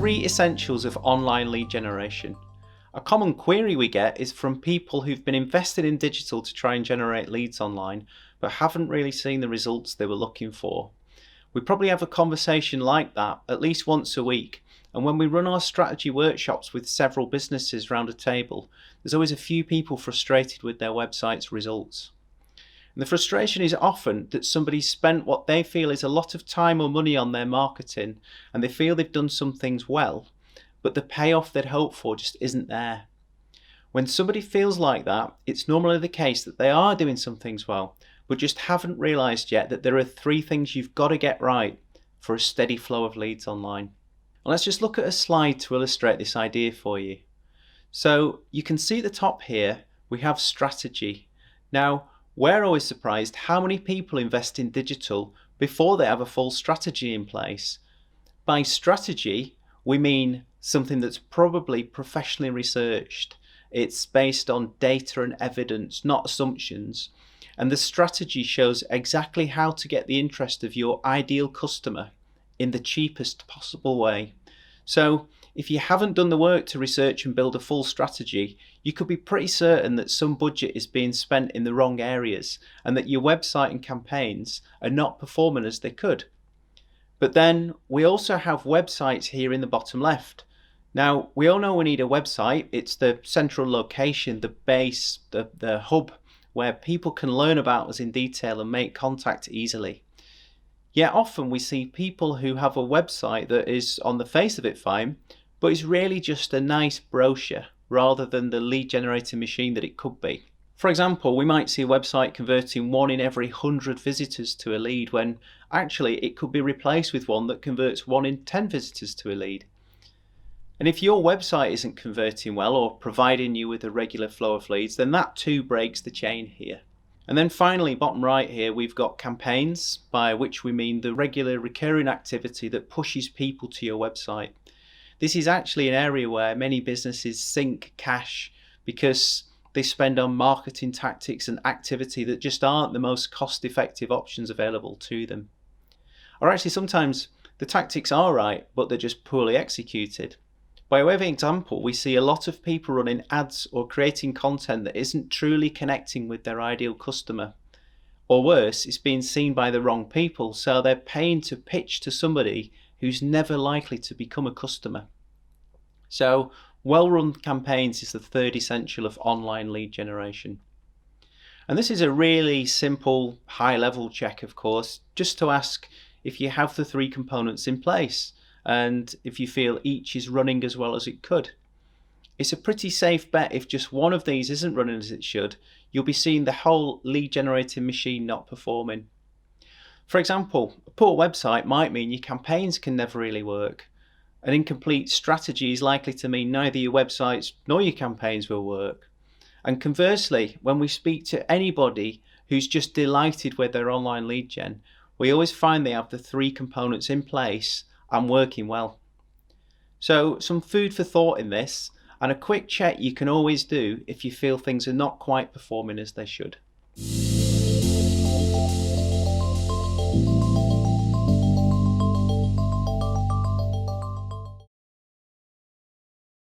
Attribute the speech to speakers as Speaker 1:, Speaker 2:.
Speaker 1: 3 essentials of online lead generation. A common query we get is from people who've been invested in digital to try and generate leads online, but haven't really seen the results they were looking for. We probably have a conversation like that at least once a week, and when we run our strategy workshops with several businesses round a table, there's always a few people frustrated with their website's results. And the frustration is often that somebody's spent what they feel is a lot of time or money on their marketing, and they feel they've done some things well, but the payoff they'd hoped for just isn't there. When somebody feels like that, it's normally the case that they are doing some things well, but just haven't realised yet that there are 3 things you've got to get right for a steady flow of leads online. And let's just look at a slide to illustrate this idea for you. So you can see at the top here, we have strategy. Now, we're always surprised how many people invest in digital before they have a full strategy in place. By strategy, we mean something that's probably professionally researched. It's based on data and evidence, not assumptions. And the strategy shows exactly how to get the interest of your ideal customer in the cheapest possible way. So if you haven't done the work to research and build a full strategy, you could be pretty certain that some budget is being spent in the wrong areas and that your website and campaigns are not performing as they could. But then we also have websites here in the bottom left. Now, we all know we need a website. It's the central location, the base, the hub where people can learn about us in detail and make contact easily. Yet often we see people who have a website that is on the face of it fine, but is really just a nice brochure rather than the lead generating machine that it could be. For example, we might see a website converting 1 in every 100 visitors to a lead when actually it could be replaced with one that converts 1 in 10 visitors to a lead. And if your website isn't converting well or providing you with a regular flow of leads, then that too breaks the chain here. And then finally, bottom right here, we've got campaigns, by which we mean the regular recurring activity that pushes people to your website. This is actually an area where many businesses sink cash because they spend on marketing tactics and activity that just aren't the most cost-effective options available to them. Or actually sometimes the tactics are right, but they're just poorly executed. By way of example, we see a lot of people running ads or creating content that isn't truly connecting with their ideal customer. Or worse, it's being seen by the wrong people, so they're paying to pitch to somebody who's never likely to become a customer. So, well-run campaigns is the 3rd essential of online lead generation. And this is a really simple, high-level check, of course, just to ask if you have the 3 components in place, and if you feel each is running as well as it could. It's a pretty safe bet if just one of these isn't running as it should, you'll be seeing the whole lead generating machine not performing. For example, a poor website might mean your campaigns can never really work. An incomplete strategy is likely to mean neither your websites nor your campaigns will work. And conversely, when we speak to anybody who's just delighted with their online lead gen, we always find they have the 3 components in place and working well. So some food for thought in this, and a quick check you can always do if you feel things are not quite performing as they should.